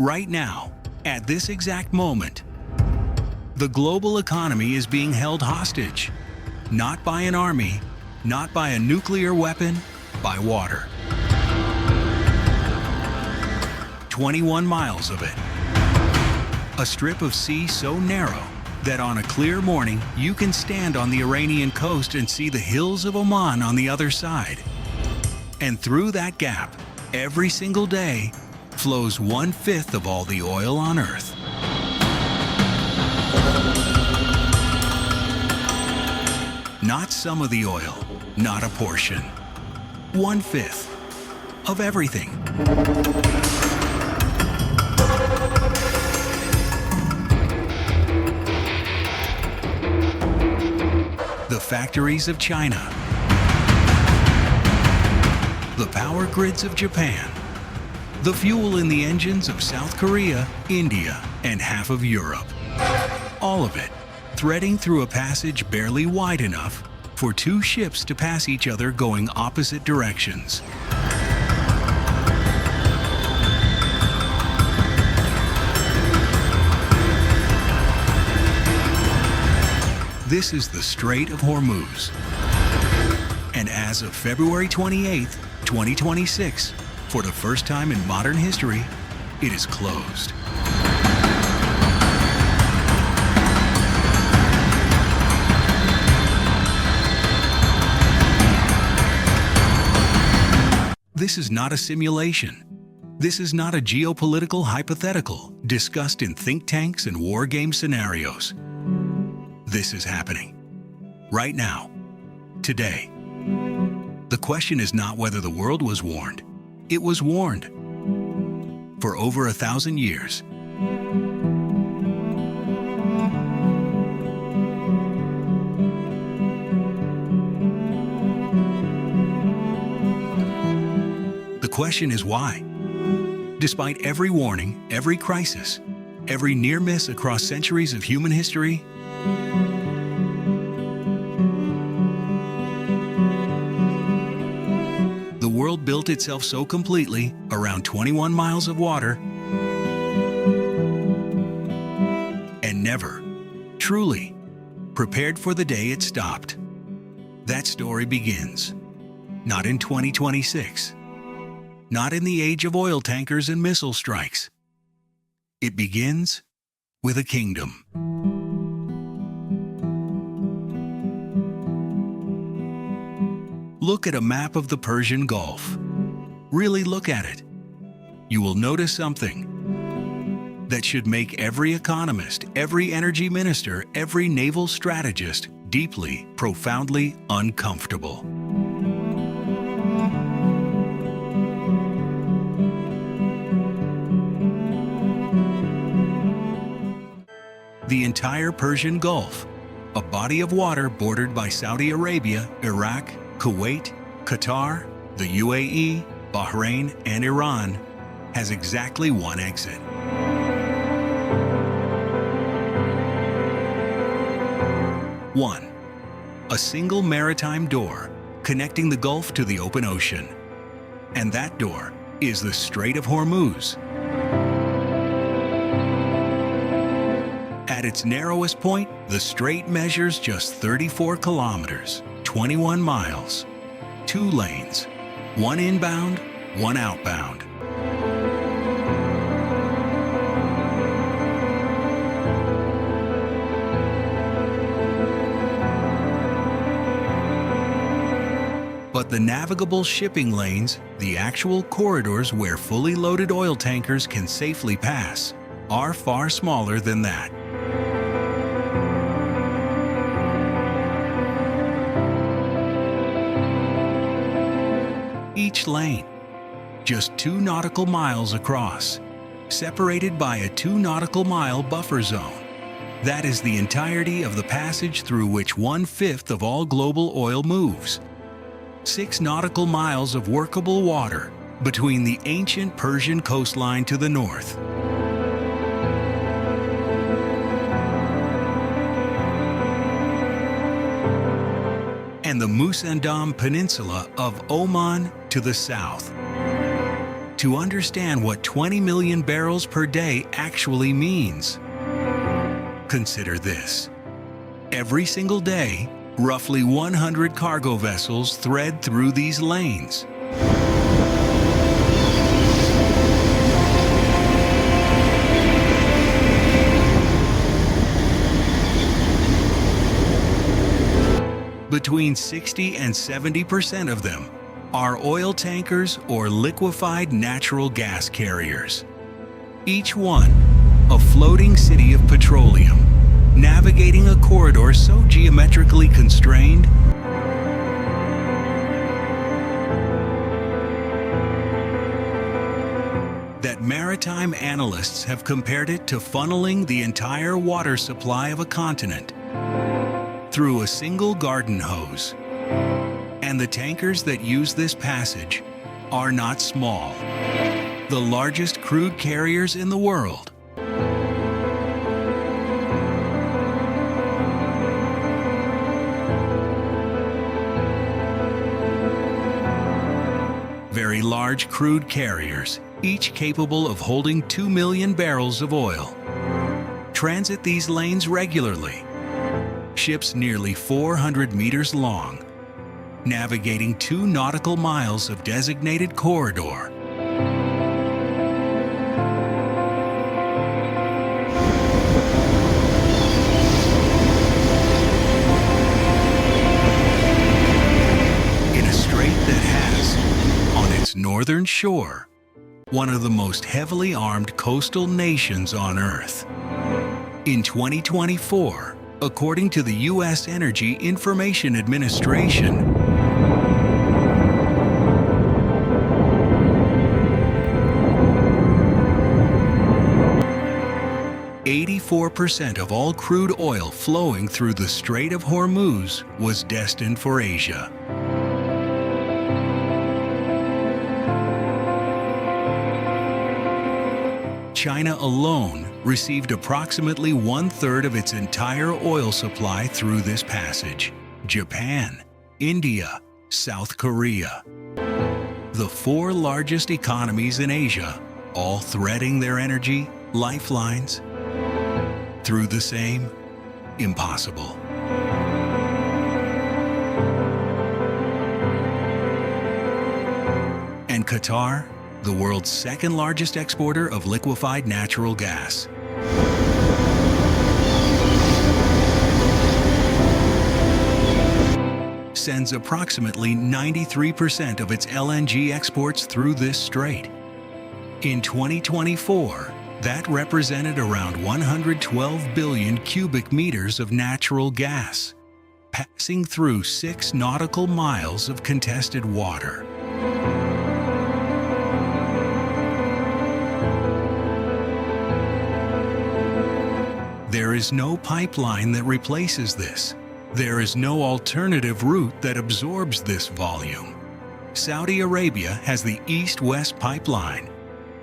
Right now, at this exact moment, the global economy is being held hostage, not by an army, not by a nuclear weapon, by water. 21 miles of it. A strip of sea so narrow that on a clear morning you can stand on the Iranian coast and see the hills of Oman on the other side. And through that gap, every single day, flows 1/5 of all the oil on Earth. Not some of the oil, not a portion. 1/5 of everything. The factories of China. The power grids of Japan. The fuel in the engines of South Korea, India, and half of Europe. All of it threading through a passage barely wide enough for two ships to pass each other going opposite directions. This is the Strait of Hormuz. And as of February 28, 2026, for the first time in modern history, it is closed. This is not a simulation. This is not a geopolitical hypothetical discussed in think tanks and war game scenarios. This is happening. Right now. Today. The question is not whether the world was warned. It was warned. For over 1,000 years. The question is why? Despite every warning, every crisis, every near miss across centuries of human history, the world built itself so completely around 21 miles of water and never, truly, prepared for the day it stopped. That story begins, not in 2026, not in the age of oil tankers and missile strikes. It begins with a kingdom. Look at a map of the Persian Gulf. Really look at it. You will notice something that should make every economist, every energy minister, every naval strategist deeply, profoundly uncomfortable. The entire Persian Gulf, a body of water bordered by Saudi Arabia, Iraq, Kuwait, Qatar, the UAE, Bahrain, and Iran, has exactly one exit. One, a single maritime door connecting the Gulf to the open ocean. And that door is the Strait of Hormuz. At its narrowest point, the strait measures just 34 kilometers, 21 miles, 2 lanes, one inbound, one outbound. But the navigable shipping lanes, the actual corridors where fully loaded oil tankers can safely pass, are far smaller than that. Each lane, just 2 nautical miles across, separated by a 2 nautical mile buffer zone. That is the entirety of the passage through which 1/5 of all global oil moves. 6 nautical miles of workable water between the ancient Persian coastline to the north and the Musandam Peninsula of Oman to the south. to understand what 20 million barrels per day actually means. Consider this. Every single day, roughly 100 cargo vessels thread through these lanes. Between 60 and 70% of them are oil tankers or liquefied natural gas carriers. Each one a floating city of petroleum, navigating a corridor so geometrically constrained that maritime analysts have compared it to funneling the entire water supply of a continent through a single garden hose. And the tankers that use this passage are not small. The largest crude carriers in the world. Very large crude carriers, each capable of holding 2 million barrels of oil, transit these lanes regularly. Ships nearly 400 meters long, navigating 2 nautical miles of designated corridor. In a strait that has, on its northern shore, one of the most heavily armed coastal nations on Earth. In 2024, according to the U.S. Energy Information Administration, "84% of all crude oil flowing through the Strait of Hormuz was destined for Asia." China alone received approximately 1/3 of its entire oil supply through this passage. Japan, India, South Korea. The 4 largest economies in Asia, all threading their energy lifelines through the same impossible. And Qatar, the world's second largest exporter of liquefied natural gas. Sends approximately 93% of its LNG exports through this strait. In 2024, that represented around 112 billion cubic meters of natural gas, passing through 6 nautical miles of contested water. There is no pipeline that replaces this. There is no alternative route that absorbs this volume. Saudi Arabia has the East-West pipeline,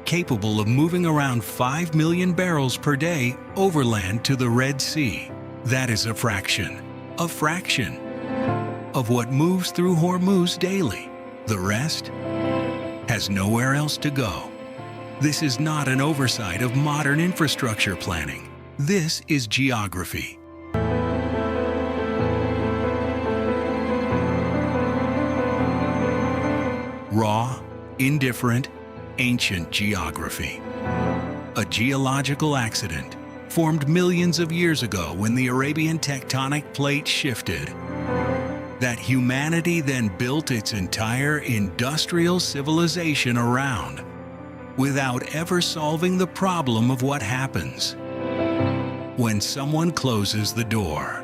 capable of moving around 5 million barrels per day overland to the Red Sea. That is a fraction of what moves through Hormuz daily. The rest has nowhere else to go. This is not an oversight of modern infrastructure planning. This is geography. Raw, indifferent, ancient geography. A geological accident formed millions of years ago when the Arabian tectonic plate shifted. That humanity then built its entire industrial civilization around, without ever solving the problem of what happens when someone closes the door.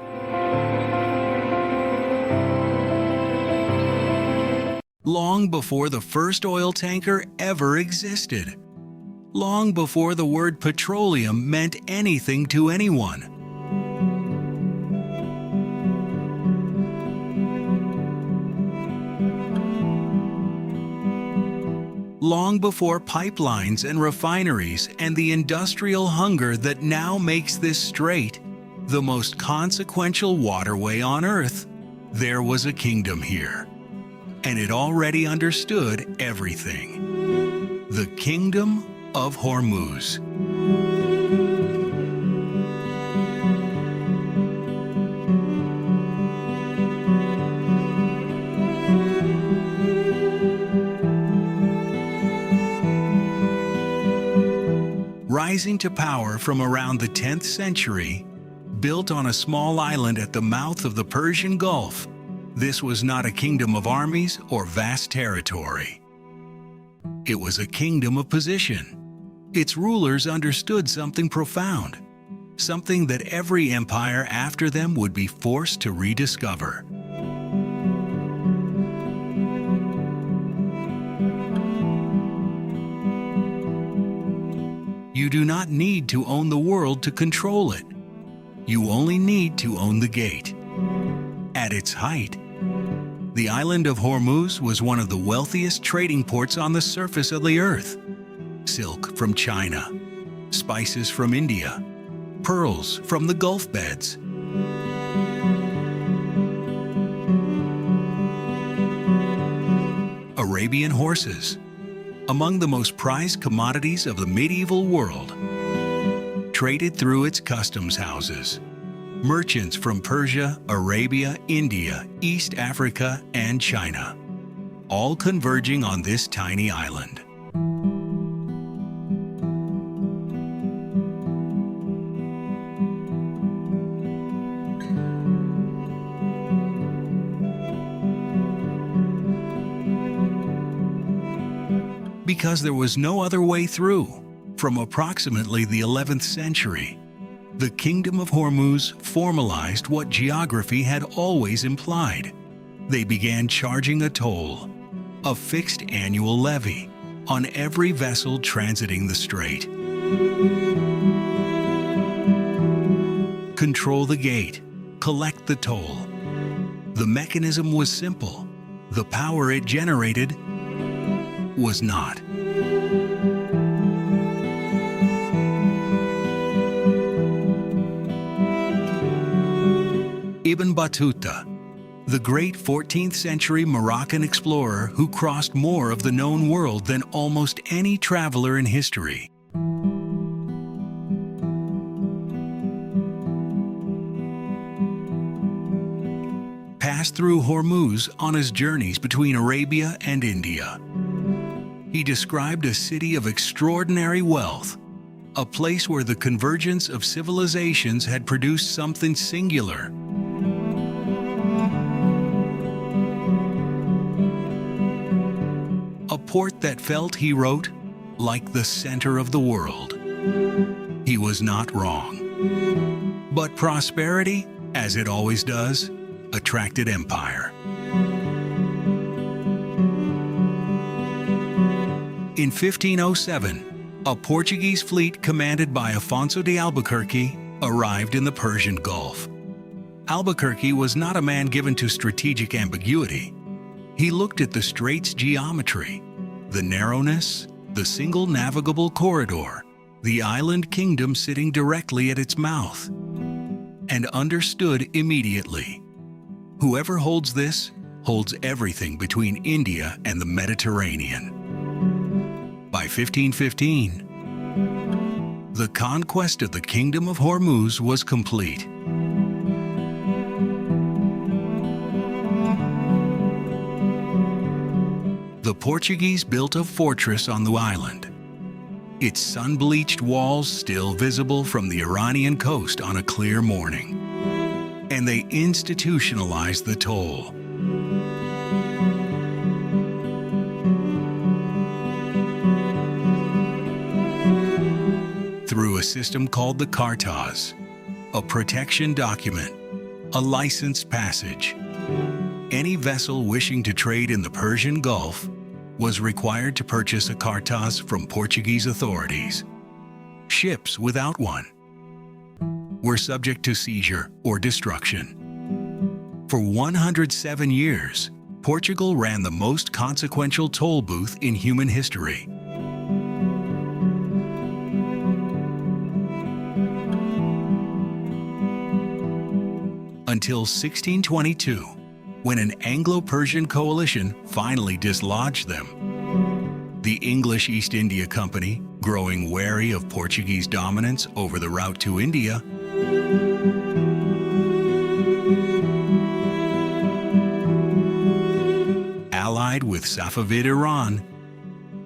Long before the first oil tanker ever existed. Long before the word petroleum meant anything to anyone. Long before pipelines and refineries and the industrial hunger that now makes this strait the most consequential waterway on Earth, there was a kingdom here. And it already understood everything. The Kingdom of Hormuz. Rising to power from around the 10th century, built on a small island at the mouth of the Persian Gulf, this was not a kingdom of armies or vast territory. It was a kingdom of position. Its rulers understood something profound, something that every empire after them would be forced to rediscover. You do not need to own the world to control it. You only need to own the gate. At its height, the island of Hormuz was one of the wealthiest trading ports on the surface of the earth. Silk from China, spices from India, pearls from the Gulf beds. Arabian horses, among the most prized commodities of the medieval world, traded through its customs houses. Merchants from Persia, Arabia, India, East Africa, and China, all converging on this tiny island. Because there was no other way through. From approximately the 11th century, the Kingdom of Hormuz formalized what geography had always implied. They began charging a toll, a fixed annual levy, on every vessel transiting the strait. Control the gate, collect the toll. The mechanism was simple. The power it generated was not. Ibn Battuta, the great 14th century Moroccan explorer who crossed more of the known world than almost any traveler in history. Passed through Hormuz on his journeys between Arabia and India. He described a city of extraordinary wealth, a place where the convergence of civilizations had produced something singular. A port that felt, he wrote, like the center of the world. He was not wrong. But prosperity, as it always does, attracted empire. In 1507, a Portuguese fleet commanded by Afonso de Albuquerque arrived in the Persian Gulf. Albuquerque was not a man given to strategic ambiguity. He looked at the strait's geometry, the narrowness, the single navigable corridor, the island kingdom sitting directly at its mouth, and understood immediately. Whoever holds this holds everything between India and the Mediterranean. By 1515, the conquest of the Kingdom of Hormuz was complete. The Portuguese built a fortress on the island, its sun-bleached walls still visible from the Iranian coast on a clear morning. And they institutionalized the toll. Through a system called the Cartas, a protection document, a licensed passage. Any vessel wishing to trade in the Persian Gulf was required to purchase a Cartas from Portuguese authorities. Ships without one were subject to seizure or destruction. For 107 years, Portugal ran the most consequential toll booth in human history. Until 1622, when an Anglo-Persian coalition finally dislodged them. The English East India Company, growing wary of Portuguese dominance over the route to India, allied with Safavid Iran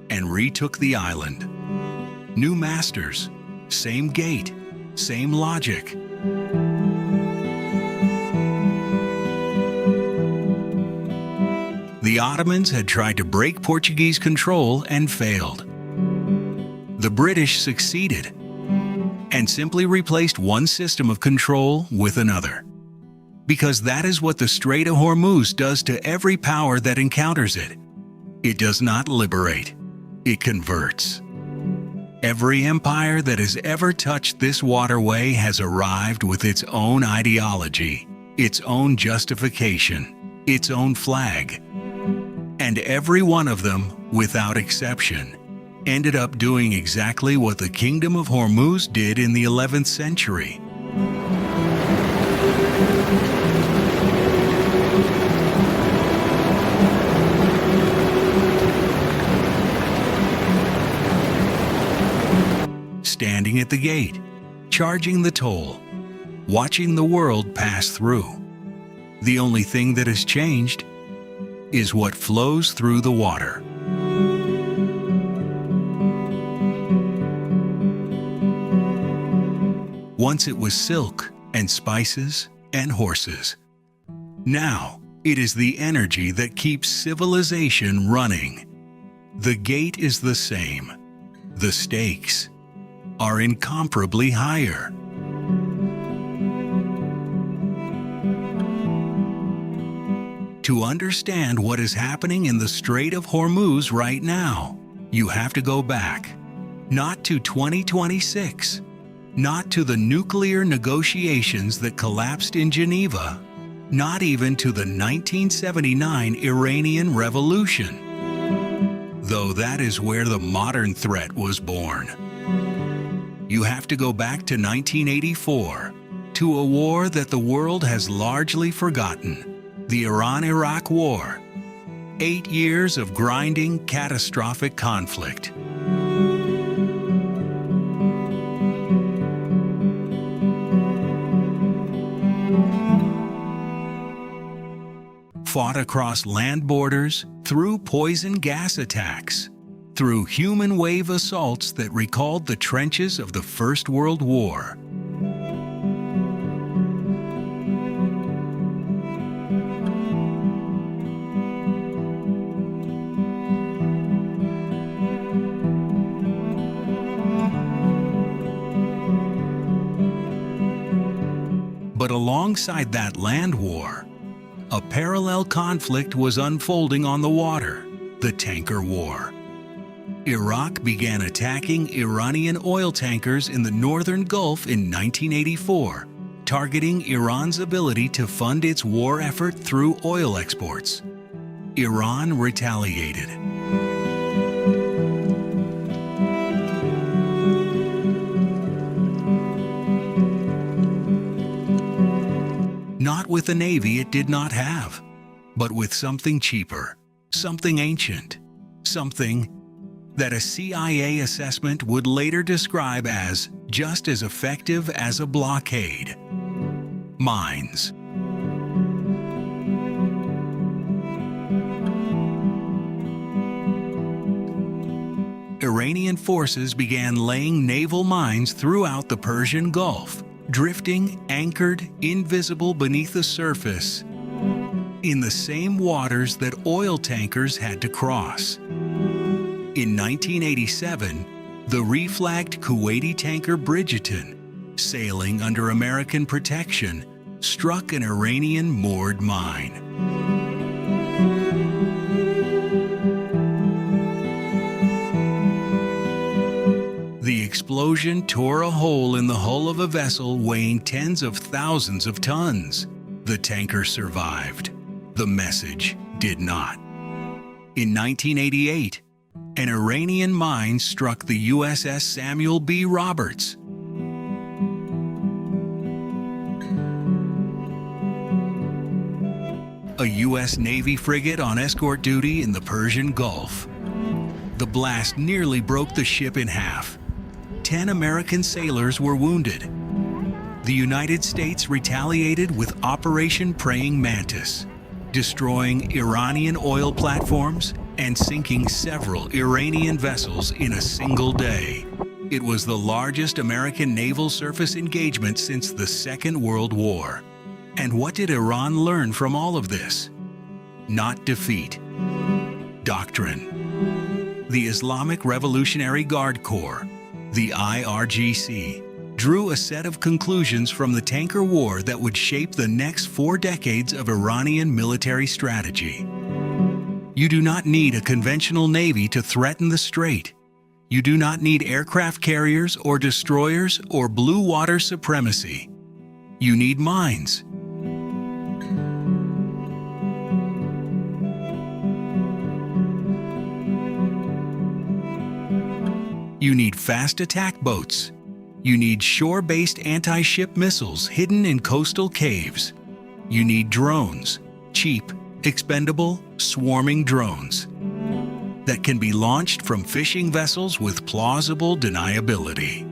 and retook the island. New masters, same gate, same logic. The Ottomans had tried to break Portuguese control and failed. The British succeeded and simply replaced one system of control with another. Because that is what the Strait of Hormuz does to every power that encounters it. It does not liberate, it converts. Every empire that has ever touched this waterway has arrived with its own ideology, its own justification, its own flag. And every one of them, without exception, ended up doing exactly what the Kingdom of Hormuz did in the 11th century. Standing at the gate, charging the toll, watching the world pass through. The only thing that has changed is what flows through the water. Once it was silk and spices and horses. Now it is the energy that keeps civilization running. The gate is the same. The stakes are incomparably higher. To understand what is happening in the Strait of Hormuz right now, you have to go back, not to 2026, not to the nuclear negotiations that collapsed in Geneva, not even to the 1979 Iranian Revolution, though that is where the modern threat was born. You have to go back to 1984, to a war that the world has largely forgotten, the Iran-Iraq War. 8 years of grinding, catastrophic conflict. Fought across land borders, through poison gas attacks, through human wave assaults that recalled the trenches of the First World War. But alongside that land war, a parallel conflict was unfolding on the water, the tanker war. Iraq began attacking Iranian oil tankers in the northern Gulf in 1984, targeting Iran's ability to fund its war effort through oil exports. Iran retaliated. Not with a navy it did not have, but with something cheaper, something ancient, something that a CIA assessment would later describe as just as effective as a blockade: mines. Iranian forces began laying naval mines throughout the Persian Gulf, drifting, anchored, invisible beneath the surface, in the same waters that oil tankers had to cross. In 1987, the reflagged Kuwaiti tanker Bridgerton, sailing under American protection, struck an Iranian moored mine. The explosion tore a hole in the hull of a vessel weighing tens of thousands of tons. The tanker survived. The message did not. In 1988, an Iranian mine struck the USS Samuel B. Roberts. A U.S. Navy frigate on escort duty in the Persian Gulf. The blast nearly broke the ship in half. 10 American sailors were wounded. The United States retaliated with Operation Praying Mantis, destroying Iranian oil platforms and sinking several Iranian vessels in a single day. It was the largest American naval surface engagement since the Second World War. And what did Iran learn from all of this? Not defeat. Doctrine. The Islamic Revolutionary Guard Corps, the IRGC, drew a set of conclusions from the tanker war that would shape the next 4 decades of Iranian military strategy. You do not need a conventional navy to threaten the strait. You do not need aircraft carriers or destroyers or blue water supremacy. You need mines. You need fast attack boats. You need shore-based anti-ship missiles hidden in coastal caves. You need drones, cheap, expendable, swarming drones that can be launched from fishing vessels with plausible deniability.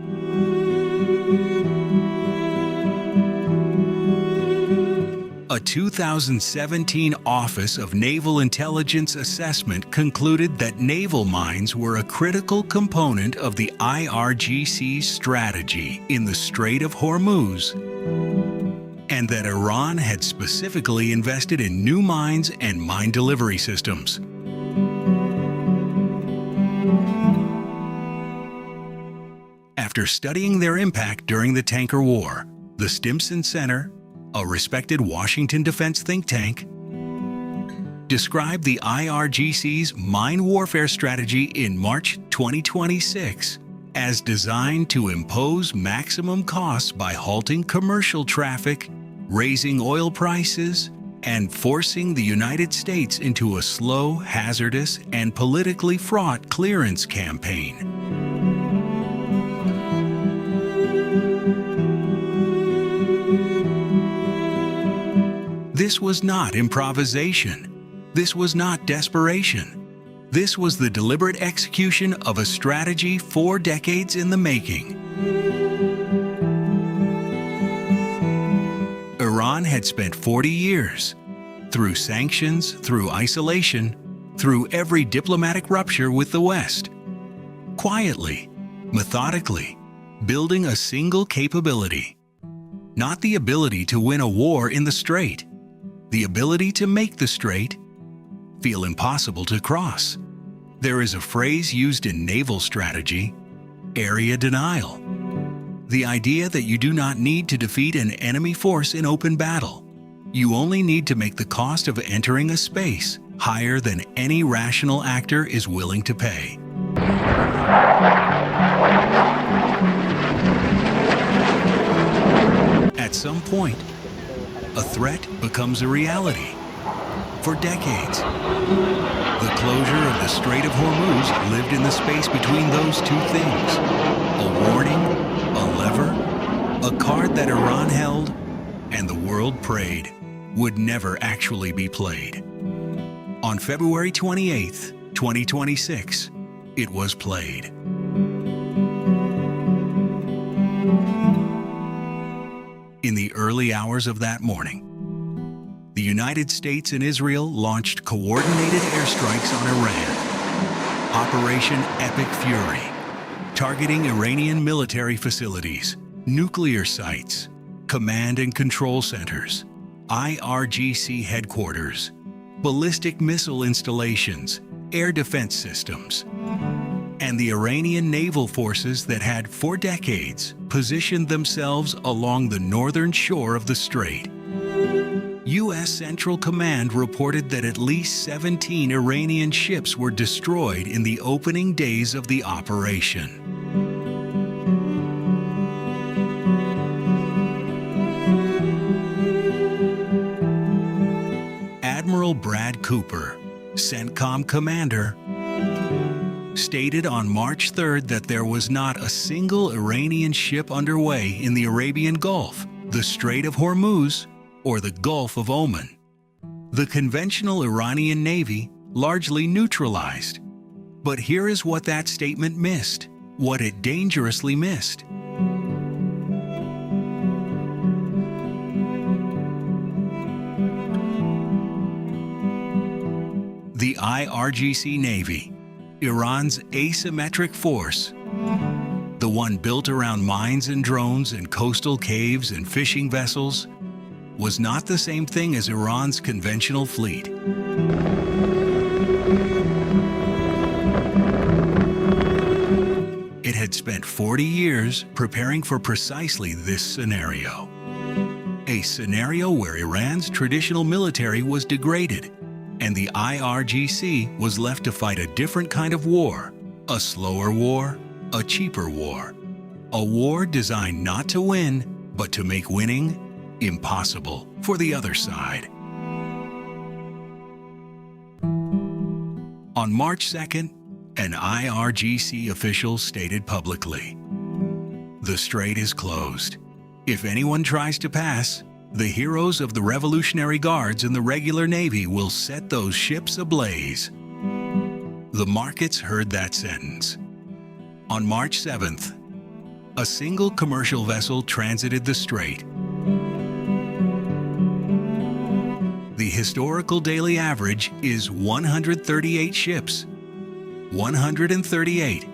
A 2017 Office of Naval Intelligence assessment concluded that naval mines were a critical component of the IRGC's strategy in the Strait of Hormuz, and that Iran had specifically invested in new mines and mine delivery systems. After studying their impact during the tanker war, the Stimson Center, a respected Washington defense think tank, described the IRGC's mine warfare strategy in March 2026 as designed to impose maximum costs by halting commercial traffic, raising oil prices, and forcing the United States into a slow, hazardous, and politically fraught clearance campaign. This was not improvisation. This was not desperation. This was the deliberate execution of a strategy 4 decades in the making. Iran had spent 40 years, through sanctions, through isolation, through every diplomatic rupture with the West, quietly, methodically, building a single capability. Not the ability to win a war in the Strait, the ability to make the Strait feel impossible to cross. There is a phrase used in naval strategy, area denial. The idea that you do not need to defeat an enemy force in open battle. You only need to make the cost of entering a space higher than any rational actor is willing to pay. At some point, a threat becomes a reality. For decades, the closure of the Strait of Hormuz lived in the space between those two things. A warning, a lever, a card that Iran held, and the world prayed would never actually be played. On February 28, 2026, it was played. In the early hours of that morning, the United States and Israel launched coordinated airstrikes on Iran. Operation Epic Fury, targeting Iranian military facilities, nuclear sites, command and control centers, IRGC headquarters, ballistic missile installations, air defense systems, and the Iranian naval forces that had for decades positioned themselves along the northern shore of the strait. U.S. Central Command reported that at least 17 Iranian ships were destroyed in the opening days of the operation. Admiral Brad Cooper, CENTCOM commander, stated on March 3rd that there was not a single Iranian ship underway in the Arabian Gulf, the Strait of Hormuz, or the Gulf of Oman. The conventional Iranian Navy largely neutralized. But here is what that statement missed, what it dangerously missed. The IRGC Navy, Iran's asymmetric force, the one built around mines and drones and coastal caves and fishing vessels, was not the same thing as Iran's conventional fleet. It had spent 40 years preparing for precisely this scenario. A scenario where Iran's traditional military was degraded and the IRGC was left to fight a different kind of war, a slower war, a cheaper war, a war designed not to win, but to make winning impossible for the other side. On March 2nd, an IRGC official stated publicly, "The strait is closed. If anyone tries to pass, the heroes of the Revolutionary Guards and the regular Navy will set those ships ablaze." The markets heard that sentence. On March 7th, a single commercial vessel transited the strait. The historical daily average is 138 ships. 138.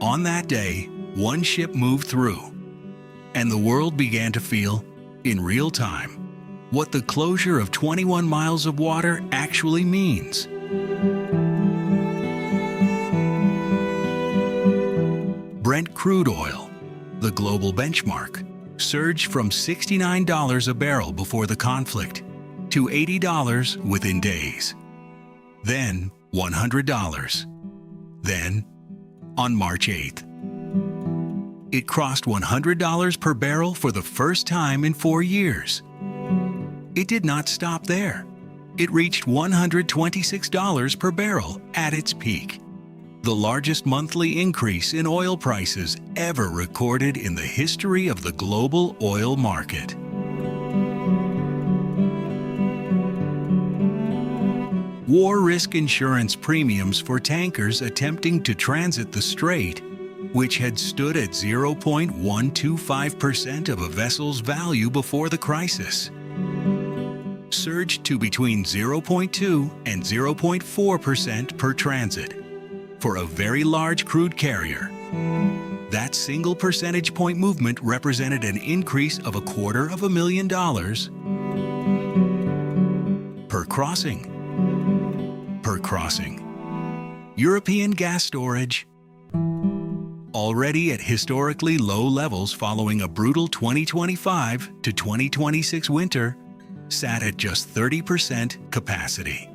On that day, one ship moved through, and the world began to feel, in real time, what the closure of 21 miles of water actually means. Brent crude oil, the global benchmark, surged from $69 a barrel before the conflict to $80 within days. Then $100. Then, on March 8th, it crossed $100 per barrel for the first time in 4 years. It did not stop there. It reached $126 per barrel at its peak, the largest monthly increase in oil prices ever recorded in the history of the global oil market. War risk insurance premiums for tankers attempting to transit the strait, which had stood at 0.125% of a vessel's value before the crisis, surged to between 0.2 and 0.4% per transit. For a very large crude carrier, that single percentage point movement represented an increase of $250,000 per crossing. European gas storage, already at historically low levels following a brutal 2025 to 2026 winter, sat at just 30% capacity.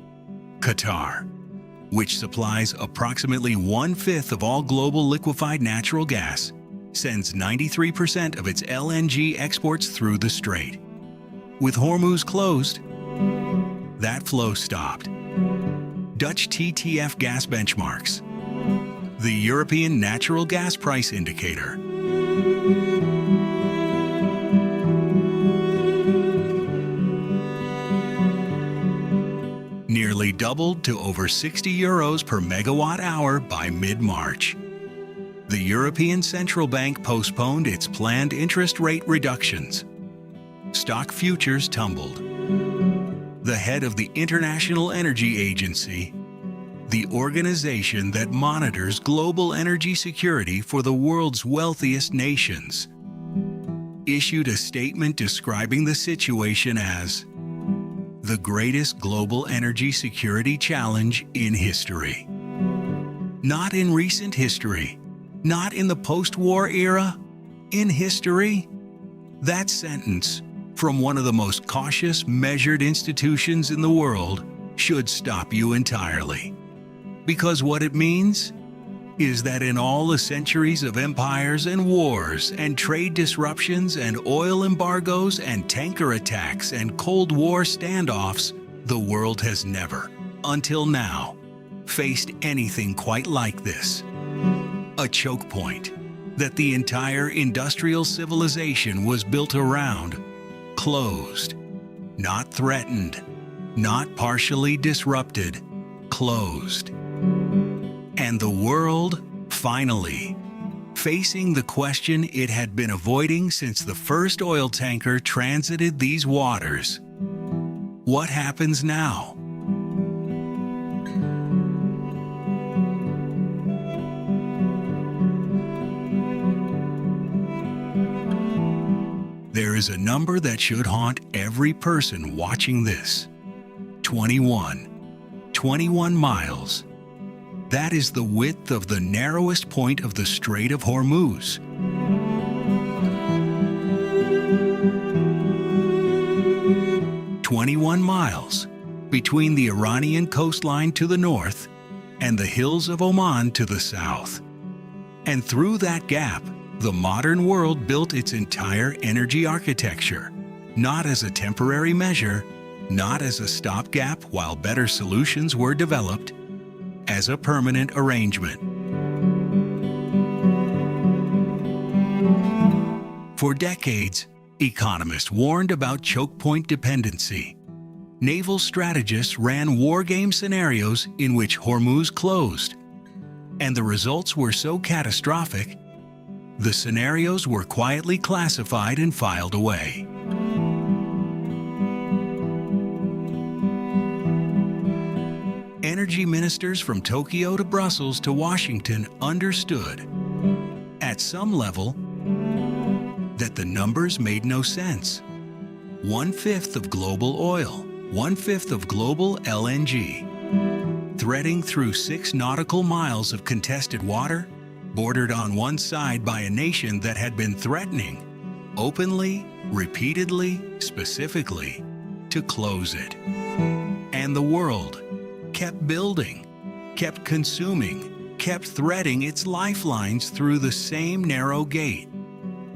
Qatar, which supplies approximately 1/5 of all global liquefied natural gas, sends 93% of its LNG exports through the strait. With Hormuz closed, that flow stopped. Dutch TTF gas benchmarks, the European Natural Gas Price Indicator, nearly doubled to over 60 euros per megawatt hour by mid-March. The European Central Bank postponed its planned interest rate reductions. Stock futures tumbled. The head of the International Energy Agency, the organization that monitors global energy security for the world's wealthiest nations, issued a statement describing the situation as the greatest global energy security challenge in history. Not in recent history, not in the post-war era, in history. That sentence, from one of the most cautious, measured institutions in the world, should stop you entirely. Because what it means is that in all the centuries of empires and wars and trade disruptions and oil embargoes and tanker attacks and Cold War standoffs, the world has never, until now, faced anything quite like this. A choke point that the entire industrial civilization was built around, closed, not threatened, not partially disrupted, closed. And the world, finally, facing the question it had been avoiding since the first oil tanker transited these waters. What happens now? There is a number that should haunt every person watching this. 21. 21 miles. That is the width of the narrowest point of the Strait of Hormuz. "21 miles between the Iranian coastline to the north and the hills of Oman to the south. And through that gap, the modern world built its entire energy architecture, not as a temporary measure, not as a stopgap while better solutions were developed, as a permanent arrangement. For decades, economists warned about chokepoint dependency. Naval strategists ran wargame scenarios in which Hormuz closed, and the results were so catastrophic, the scenarios were quietly classified and filed away. Energy ministers from Tokyo to Brussels to Washington understood, at some level, that the numbers made no sense. 1/5 of global oil, 1/5 of global LNG, threading through 6 nautical miles of contested water, bordered on one side by a nation that had been threatening, openly, repeatedly, specifically, to close it. And the world kept building, kept consuming, kept threading its lifelines through the same narrow gate.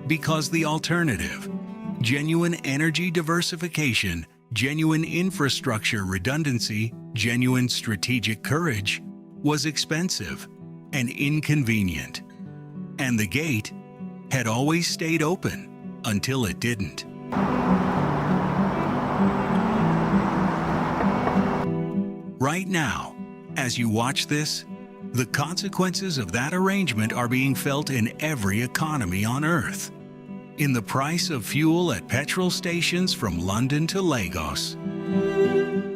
Because the alternative, genuine energy diversification, genuine infrastructure redundancy, genuine strategic courage, was expensive and inconvenient. And the gate had always stayed open until it didn't. Right now, as you watch this, the consequences of that arrangement are being felt in every economy on Earth. In the price of fuel at petrol stations from London to Lagos.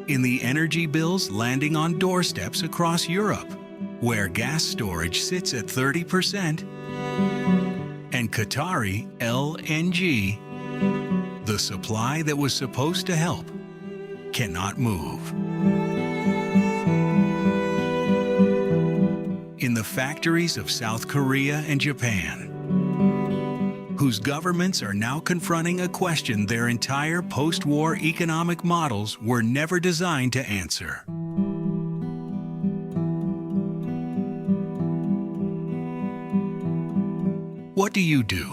In the energy bills landing on doorsteps across Europe, where gas storage sits at 30%, and Qatari LNG, the supply that was supposed to help, cannot move. In the factories of South Korea and Japan, whose governments are now confronting a question their entire post-war economic models were never designed to answer. What do you do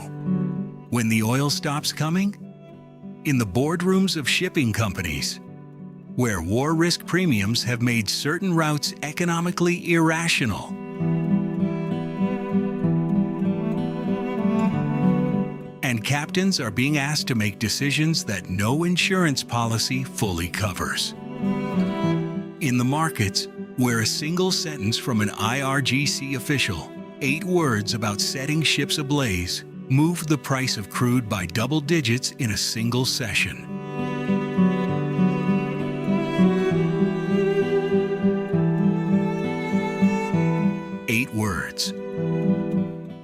when the oil stops coming? In the boardrooms of shipping companies, where war risk premiums have made certain routes economically irrational, and captains are being asked to make decisions that no insurance policy fully covers. In the markets, where a single sentence from an IRGC official, 8 words about setting ships ablaze, moved the price of crude by double digits in a single session. Eight words.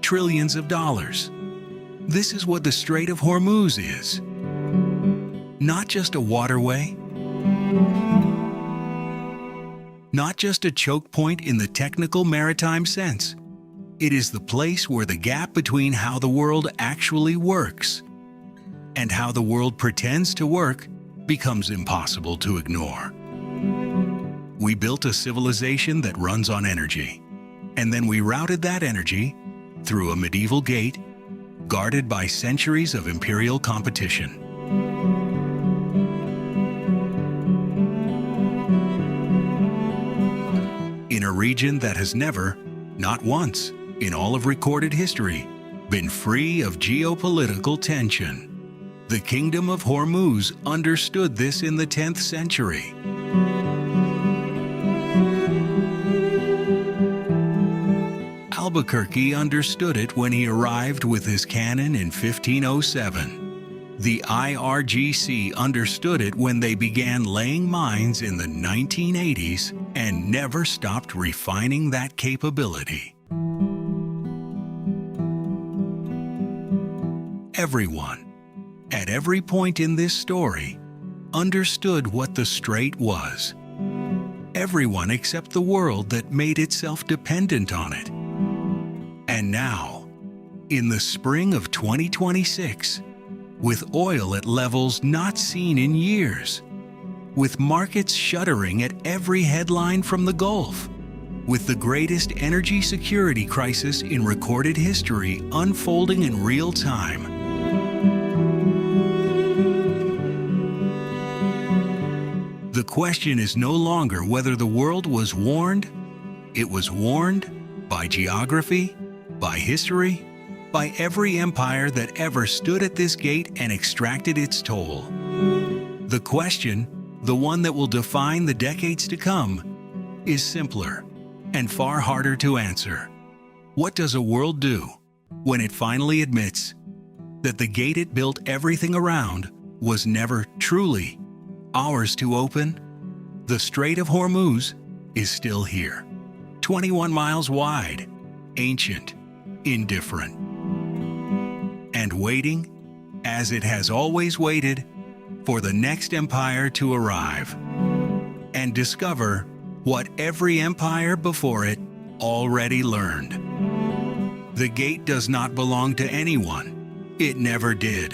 Trillions of dollars. This is what the Strait of Hormuz is. Not just a waterway, not just a choke point in the technical maritime sense. It is the place where the gap between how the world actually works and how the world pretends to work becomes impossible to ignore. We built a civilization that runs on energy, and then we routed that energy through a medieval gate guarded by centuries of imperial competition. In a region that has never, not once, in all of recorded history, been free of geopolitical tension. The Kingdom of Hormuz understood this in the 10th century. Albuquerque understood it when he arrived with his cannon in 1507. The IRGC understood it when they began laying mines in the 1980s and never stopped refining that capability. Everyone, at every point in this story, understood what the strait was. Everyone except the world that made itself dependent on it. And now, in the spring of 2026, with oil at levels not seen in years, with markets shuddering at every headline from the Gulf, with the greatest energy security crisis in recorded history unfolding in real time, the question is no longer whether the world was warned. It was warned by geography, by history, by every empire that ever stood at this gate and extracted its toll. The question, the one that will define the decades to come, is simpler and far harder to answer. What does a world do when it finally admits that the gate it built everything around was never truly ours to open? The Strait of Hormuz is still here, 21 miles wide, ancient, indifferent, and waiting, as it has always waited, for the next empire to arrive and discover what every empire before it already learned. The gate does not belong to anyone. It never did.